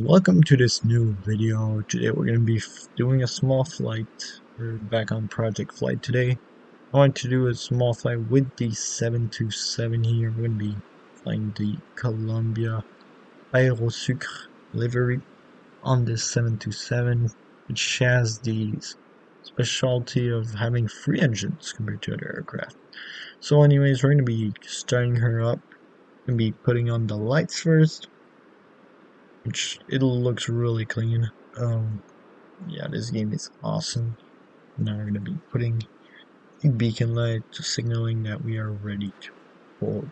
Welcome to this new video. Today we're going to be doing a small flight. We're back on Project Flight today. I want to do a small flight with the 727 here. We're going to be flying the Columbia AEROSUCRE livery on this 727, which has the specialty of having 3 engines compared to other aircraft. So anyways, we're going to be starting her up. We're going to be putting on the lights first, which it looks really clean. Yeah, this game is awesome. Now we're gonna be putting a beacon light signaling that we are ready to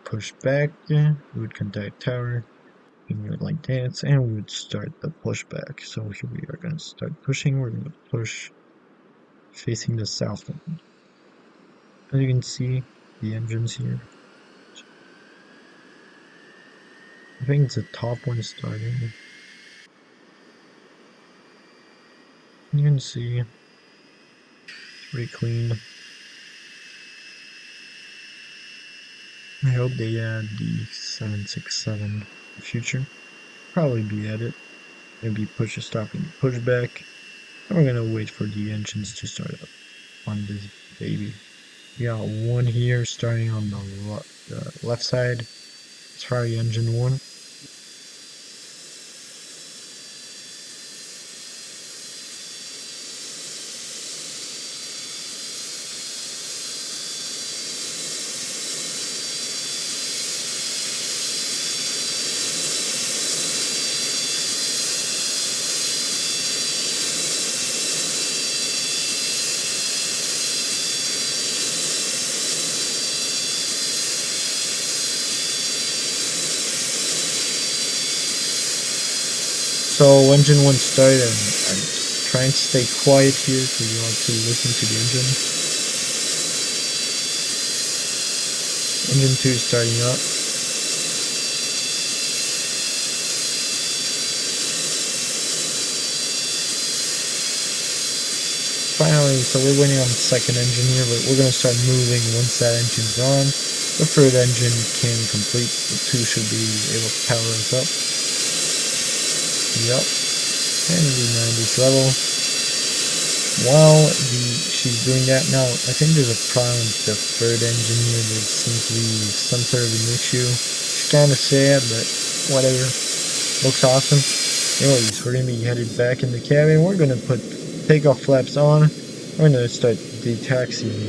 push back. We would contact tower, and we would like that, and we would start the pushback. So here we are gonna start pushing. We're gonna push facing the south. As you can see, the engines here. I think it's the top one starting. You can see it's pretty clean. I hope they add the 767 in the future. Probably be at it. Maybe push a stop and push back. And we're gonna wait for the engines to start up on this baby. We got one here starting on the left side. It's probably engine 1. So engine 1 started, and I'm trying to stay quiet here so you want to listen to the engine. Engine 2 is starting up. Finally, so we're waiting on the second engine here, but we're going to start moving once that engine's on. The third engine can complete, the 2 should be able to power us up. Yep, and we 90s level. While she's doing that now, I think there's a problem with the third engine here. There seems to be some sort of an issue. It's kind of sad, but whatever. Looks awesome. Anyways, we're gonna be headed back in the cabin. We're gonna put takeoff flaps on. We're gonna start the taxiing.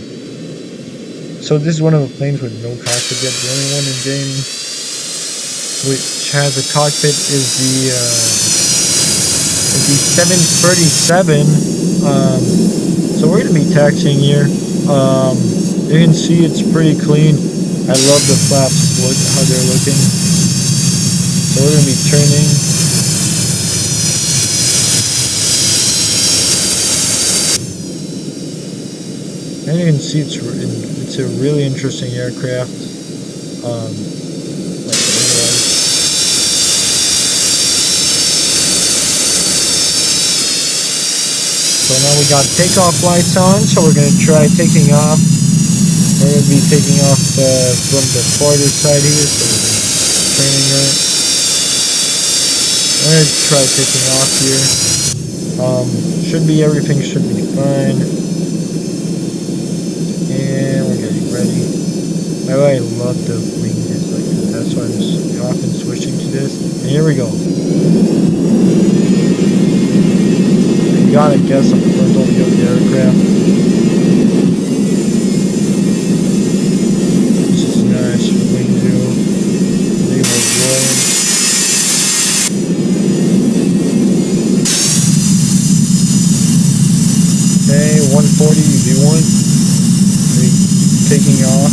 So this is one of the planes with no cockpit yet. The only one in game which has a cockpit is the 737. So we're gonna be taxiing here. You can see it's pretty clean. I love the flaps. Look how they're looking. So we're gonna be turning. And you can see it's a really interesting aircraft. So now we got takeoff lights on, so we're going to try taking off. We're going to be taking off from the farther side here, so we're turning her. We're going to try taking off here. Everything should be fine. And we're getting ready. I love the wing is like that. That's why I'm often switching to this. And here we go. Gotta guess a frontal view of the aircraft. This is nice wing view. They were rolling. Okay, 140 V1. Taking off.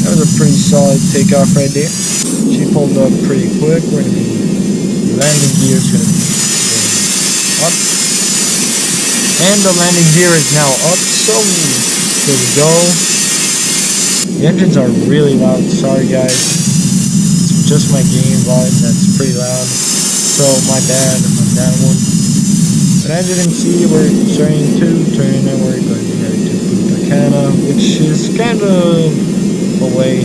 That was a pretty solid takeoff right there. She pulled up pretty quick. We're gonna be landing gear is gonna be up, and the landing gear is now up, so here we go. The engines are really loud, sorry guys, it's just my game volume that's pretty loud, so my bad on that one. But as you can see, we're starting to turn and we're going to head to Punta Cana, which is kind of away,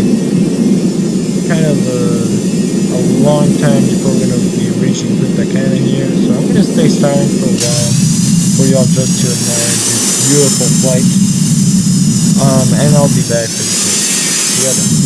kind of a long time before we're going to be be reaching Punta Cana here, so I'm gonna stay silent for a while for y'all just to admire this beautiful flight. And I'll be back with it. Yeah, then.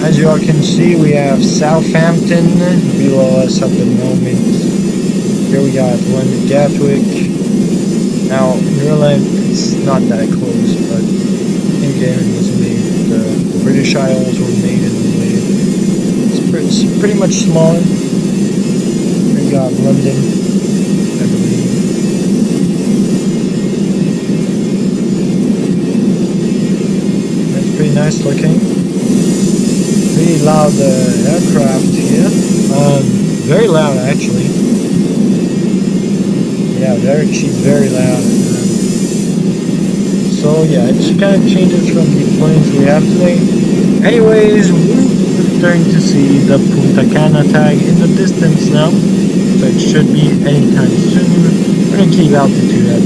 As you all can see, we have Southampton below us at the moment. Here we got London Gatwick. Now, in real life, it's not that close, but in game it was made. The British Isles were made in the way. It's pretty much smaller. We got London, I believe. That's pretty nice looking. Pretty loud aircraft here. Very loud actually. Yeah, she's very loud. So yeah, it just kind of changes from the planes we have today. Anyways, we're starting to see the Punta Cana tag in the distance now. So it should be anytime soon. We're gonna keep altitude at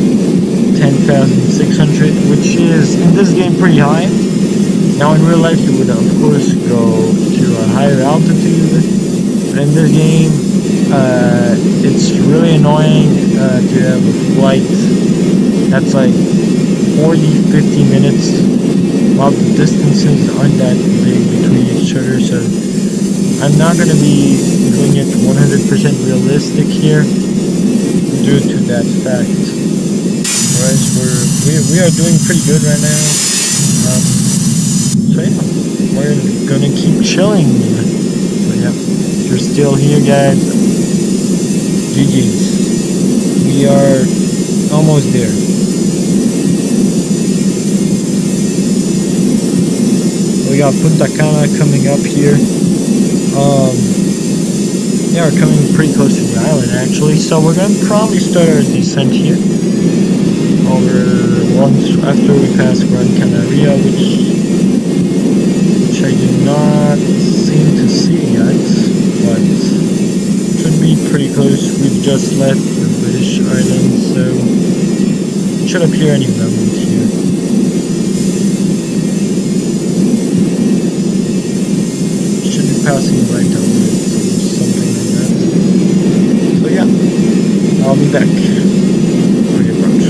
10,600, which is in this game pretty high. Now in real life you would of course go to a higher altitude, but in this game it's really annoying to have a flight that's like 40-50 minutes while the distances aren't that big between each other, so I'm not gonna be doing it 100% realistic here due to that fact. Alright, so we are doing pretty good right now. So yeah, we're gonna keep chilling. So yeah, if you're still here, guys, GG's. We are almost there. We got Punta Cana coming up here. Yeah, we're coming pretty close to the island actually, so we're gonna probably start our descent here. Over once after we pass Gran Canaria, which I do not seem to see yet, but should be pretty close. We've just left the British island, so it should appear any moment here. Should be passing right over it, so something like that. So yeah, I'll be back for the approach.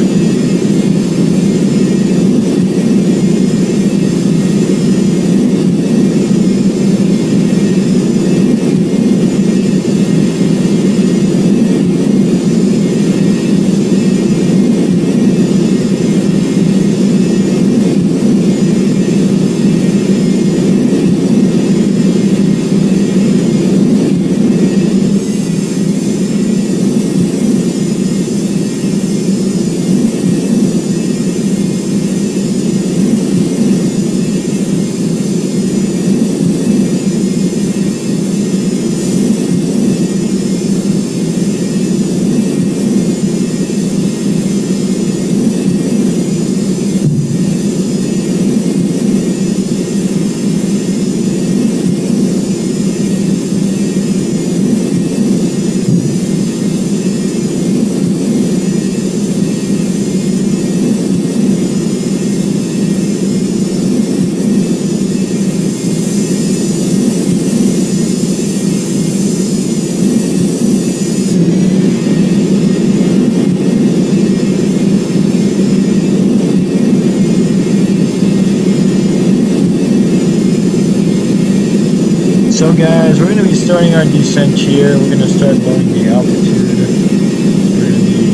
So guys, we're going to be starting our descent here. We're going to start lowering the altitude. We're going to be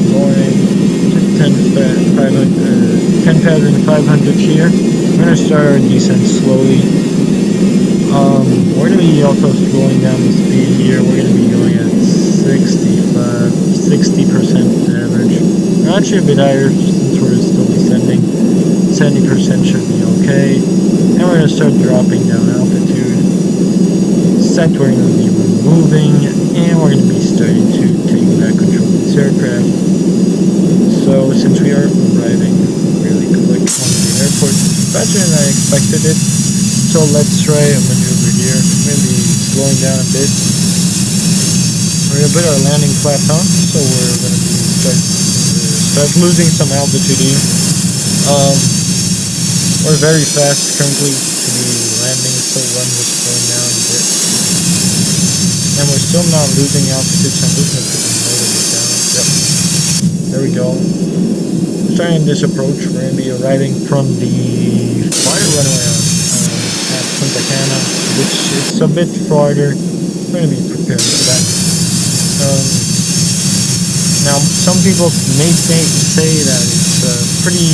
lowering to 10,500 here. We're going to start our descent slowly. We're going to be also slowing down the speed here. We're going to be going at 60% average. We're actually a bit higher since we're still descending. 70% should be okay. And we're going to start dropping down altitude. Set we're going to be removing, and we're going to be starting to take back control of this aircraft. So since we are arriving really quick on the airport, faster than I expected it, so let's try a maneuver here. We're going to be slowing down a bit. We're going to put our landing flaps on, so we're going to be start losing some altitude here. We're very fast currently to be landing, so one was slowing down a bit. And we're still not losing altitude, so I'm just going to put the motor bit down. Yep. There we go. Starting this approach, we're going to be arriving from the fire runway at Punta Cana, which is a bit farther. We're going to be preparing for that. Now, some people may say that it's a pretty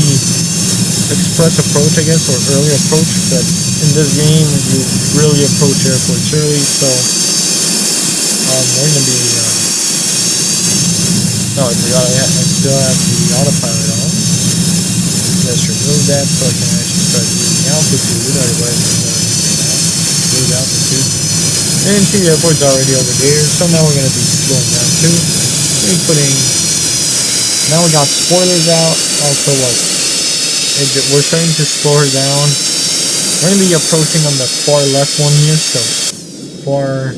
express approach, I guess, or early approach, but in this game, you really approach airports early, so we're going to be, oh, I forgot I still have the autopilot on. Let's remove that so I can actually start losing altitude, otherwise I'm going to lose altitude. And you see the airport's already over there, so now we're going to be slowing down too. Now we got spoilers out, also we're starting to slow her down. We're going to be approaching on the far left one here, so far, I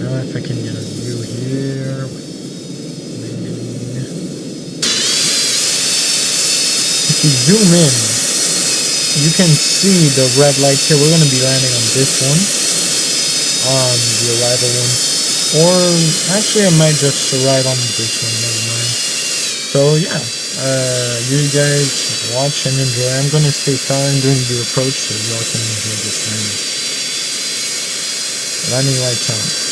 don't know if I can get a view here. Maybe. If you zoom in, you can see the red lights here. We're going to be landing on this one, on the arrival one. Or, actually I might just arrive on this one, never mind. So yeah, you guys watch and enjoy. I'm going to stay silent during the approach so y'all can enjoy this landing. Landing lights on.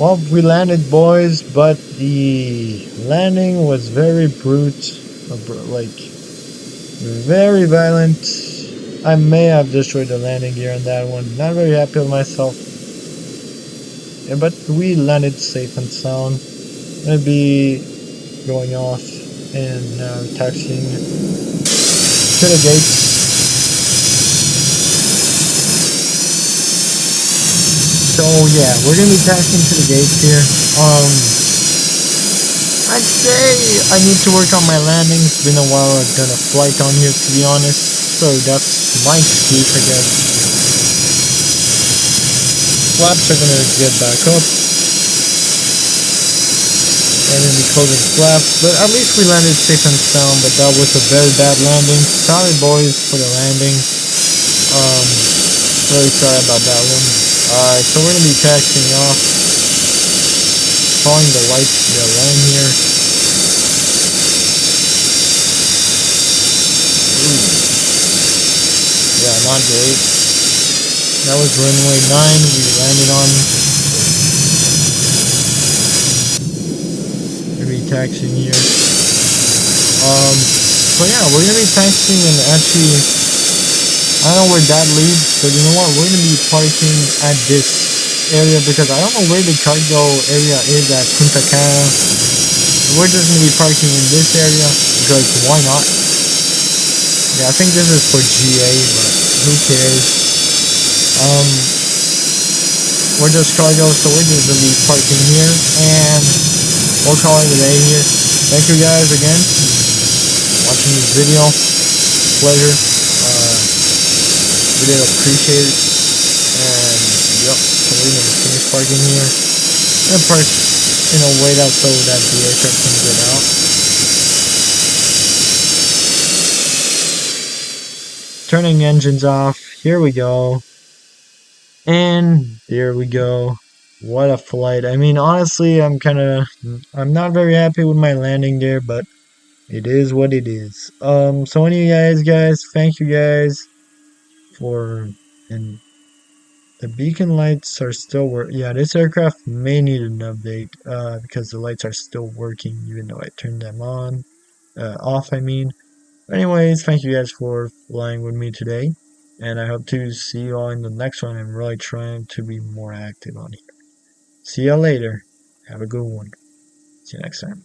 Well, we landed, boys, but the landing was very like very violent. I may have destroyed the landing gear on that one. Not very happy with myself. Yeah, but we landed safe and sound. Gonna be going off and taxiing to the gates. So yeah, we're gonna be taxiing to the gates here. I'd say I need to work on my landing. It's been a while I've done a flight on here, to be honest. So that's my excuse, I guess. Flaps are gonna get back up. And then we closing flaps. But at least we landed safe and sound. But that was a very bad landing. Sorry, boys, for the landing. Really sorry about that one. Alright, so we're gonna be taxiing off. Following the line here. Ooh. Yeah, not great. That was runway 9 we landed on. Gonna be taxiing here. So yeah, we're gonna be taxiing and actually, I don't know where that leads, but you know what? We're gonna be parking at this area because I don't know where the cargo area is at Punta Cana. We're just gonna be parking in this area because why not? Yeah, I think this is for GA, but who cares? We're just cargo, so we're just gonna be parking here, and we'll call it a day here. Thank you guys again for watching this video. Pleasure. We did appreciate it. And yep, so we're gonna finish parking here. And park in a way that so that the aircraft can get out. Turning engines off. Here we go. And there we go. What a flight. I mean, honestly, I'm not very happy with my landing there, but it is what it is. So anyway, guys, thank you guys for, and the beacon lights are still working. Yeah, this aircraft may need an update, because the lights are still working, even though I turned them off, I mean. Anyways, thank you guys for flying with me today, and I hope to see you all in the next one. I'm really trying to be more active on here. See you later. Have a good one. See you next time.